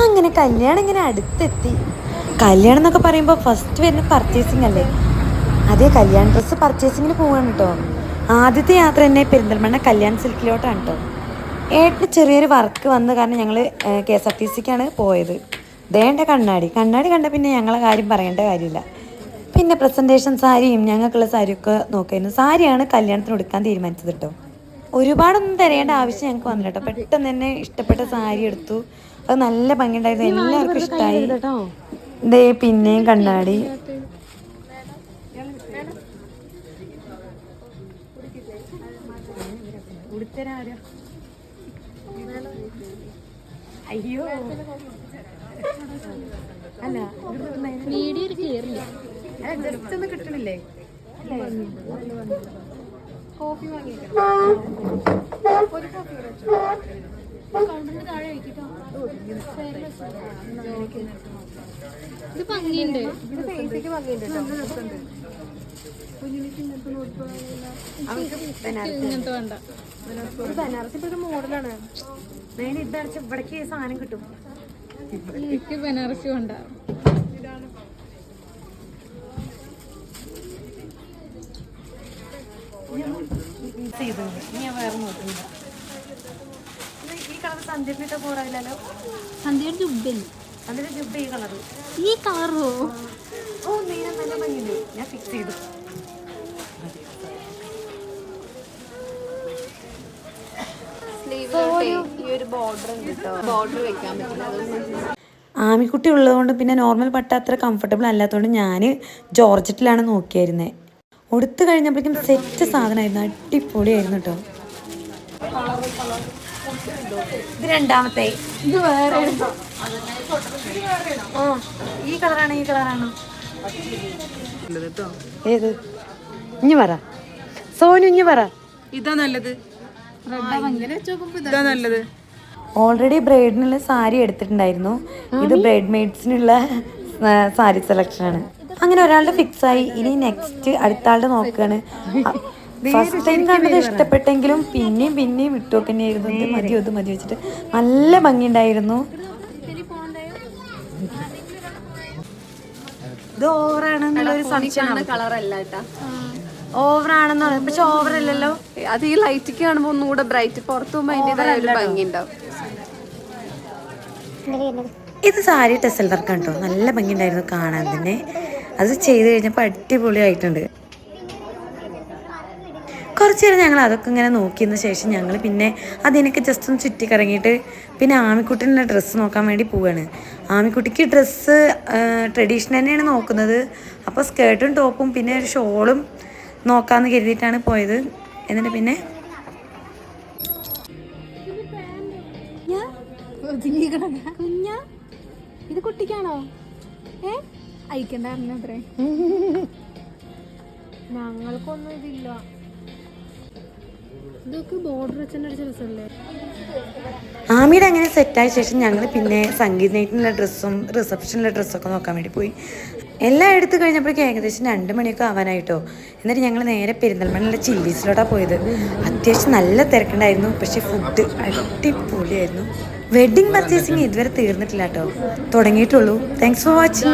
അങ്ങനെ കല്യാണം ഇങ്ങനെ അടുത്തെത്തി. കല്യാണം എന്നൊക്കെ പറയുമ്പോൾ ഫസ്റ്റ് വരുന്ന പർച്ചേസിങ് അല്ലേ. അതേ, കല്യാണ ഡ്രസ്സ് പർച്ചേസിങ്ങിന് പോവാണ് കേട്ടോ. ആദ്യത്തെ യാത്ര തന്നെ പെരിന്തൽമണ്ണ കല്യാൺ സിൽക്കിലോട്ടാണ് കേട്ടോ. ഏട്ടന് ചെറിയൊരു വർക്ക് വന്ന കാരണം ഞങ്ങൾ KSRTCക്കാണ് പോയത്. ദേണ്ട കണ്ണാടി കണ്ട പിന്നെ ഞങ്ങളെ കാര്യം പറയേണ്ട കാര്യമില്ല. പിന്നെ പ്രസൻറ്റേഷൻ സാരിയും ഞങ്ങൾക്കുള്ള സാരിയൊക്കെ നോക്കിയിരുന്നു. സാരിയാണ് കല്യാണത്തിന് എടുക്കാൻ തീരുമാനിച്ചത് കേട്ടോ. ഒരുപാടൊന്നും തിരയേണ്ട ആവശ്യം ഞങ്ങൾക്ക് വന്നില്ല കേട്ടോ. പെട്ടെന്ന് തന്നെ ഇഷ്ടപ്പെട്ട സാരി എടുത്തു. അത് നല്ല ഭംഗിയുണ്ടായിരുന്നു, എല്ലാവർക്കും ഇഷ്ടമായി. ദേ പിന്നെയും കണ്ണാടി. അയ്യോ അല്ല, ജസ്റ്റ് ഒന്ന് കിട്ടണില്ലേ? കോഫി ഇത് ഭംഗിയുണ്ട്. ഇങ്ങനത്തെ വേണ്ട. ബനാറസി ഇപ്പൊ ഒരു മോഡലാണ്. മെയിൻ ഇതടച്ച് ഇവിടേക്ക് സാധനം കിട്ടും. എനിക്ക് ബനാറസി വേണ്ട. ഞാൻ വേറെ നോക്കുന്നില്ല. ഈ കളർ സന്ധ്യപ്പിട്ട പോറില്ലല്ലോ. സന്ധ്യയുടെ ജുബല്ലേ? അതിന്റെ ജുബ് ഈ കളറ്. ഈ കളറോ? ഓ, നീല നല്ല ഭംഗിയുണ്ട്. ഞാൻ ഫിക്സ് ചെയ്തു. ആമിക്കുട്ടി ഉള്ളതുകൊണ്ട് പിന്നെ നോർമൽ പട്ട അത്ര കംഫർട്ടബിൾ അല്ലാത്തതുകൊണ്ട് ഞാൻ ജോർജറ്റിലാണ് നോക്കിയായിരുന്നത്. ഉടുത്ത് കഴിഞ്ഞപ്പോഴേക്കും സെറ്റ് സാധനമായിരുന്നു, അടിപൊളിയായിരുന്നു കേട്ടോ. ഇത് രണ്ടാമത്തെ. ഇത് വേറെ. ആ, ഈ കളറാണ്. ഈ കളറാണോ? ഏത്? ഇഞ്ഞു പറ സോനു, ഇഞ്ഞു പറ. ഇതാ നല്ലത്. ഇതാ നല്ലത്. ഓൾറെഡി ബ്രൈഡിനുള്ള സാരി എടുത്തിട്ടുണ്ടായിരുന്നു. ഇത് ബ്രൈഡ് മെയ്ഡ്സിനുള്ള സാരി സെലക്ഷൻ ആണ്. അങ്ങനെ ഒരാളുടെ ഫിക്സ് ആയി. ഇനി നെക്സ്റ്റ് അടുത്ത ആളുടെ നോക്കുകയാണ്. ഫസ്റ്റ് ടൈം കണ്ടത് ഇഷ്ടപ്പെട്ടെങ്കിലും പിന്നെയും വിട്ടു തന്നെയായിരുന്നു. ഇത് മതി വെച്ചിട്ട് നല്ല ഭംഗിയുണ്ടായിരുന്നു. ഇത് ഓവറാണെന്നുള്ളൊരു സംശയമാണ്. കളറല്ല കേട്ടാ, ഓവറാണെന്നാണ്. പക്ഷെ ഓവർ അല്ലല്ലോ. അത് ഈ ലൈറ്റിക്ക് കാണുമ്പോ ഒന്നും കൂടെ ബ്രൈറ്റ്, പുറത്തു പോകുമ്പോ അതിൻ്റെതായ ഒരു ഭംഗി ഉണ്ടാവും. ഇത് സാരി ടെസൽ വർക്കാണ് കേട്ടോ. നല്ല ഭംഗിയുണ്ടായിരുന്നു കാണാൻ തന്നെ. അത് ചെയ്ത് കഴിഞ്ഞപ്പോൾ അടിപൊളിയായിട്ടുണ്ട്. കുറച്ച് നേരം ഞങ്ങൾ അതൊക്കെ ഇങ്ങനെ നോക്കിയതിന് ശേഷം ഞങ്ങൾ പിന്നെ അതെനിക്ക് ജസ്റ്റ് ഒന്ന് ചുറ്റിക്കറങ്ങിയിട്ട് പിന്നെ ആമിക്കുട്ടിനുള്ള ഡ്രസ്സ് നോക്കാൻ വേണ്ടി പോവുകയാണ്. ആമിക്കുട്ടിക്ക് ഡ്രസ്സ് ട്രഡീഷണൽ തന്നെയാണ് നോക്കുന്നത്. അപ്പോൾ സ്കേർട്ടും ടോപ്പും പിന്നെ ഒരു ഷോളും നോക്കാമെന്ന് കരുതിയിട്ടാണ് പോയത്. എന്നിട്ട് പിന്നെ കുഞ്ഞാ, ഇത് കുട്ടിക്കാണോ? അയക്കണ്ടായിരുന്നത്രേ. ഞങ്ങൾക്കൊന്നും ഇതില്ല. ഇതൊക്കെ ബോർഡർ വെച്ചെന്നെ അടിച്ച രസമല്ലേ. ആമിയുടെ അങ്ങനെ സെറ്റായ ശേഷം ഞങ്ങൾ പിന്നെ സംഗീത നൈറ്റിനുള്ള ഡ്രസ്സും റിസപ്ഷനുള്ള ഡ്രസ്സൊക്കെ നോക്കാൻ വേണ്ടി പോയി. എല്ലാം എടുത്തു കഴിഞ്ഞപ്പോഴേക്കും ഏകദേശം 2 മണിയൊക്കെ ആവാനായിട്ടോ. എന്നിട്ട് ഞങ്ങൾ നേരെ പെരിന്തൽമണ്ണയിലെ ചില്ലീസിലോട്ടാണ് പോയത്. അത്യാവശ്യം നല്ല തിരക്കുണ്ടായിരുന്നു, പക്ഷെ ഫുഡ് അടിപൊളിയായിരുന്നു. വെഡ്ഡിങ് പർച്ചേസിങ് ഇതുവരെ തീർന്നിട്ടില്ല കേട്ടോ, തുടങ്ങിയിട്ടുള്ളൂ. Thanks for watching.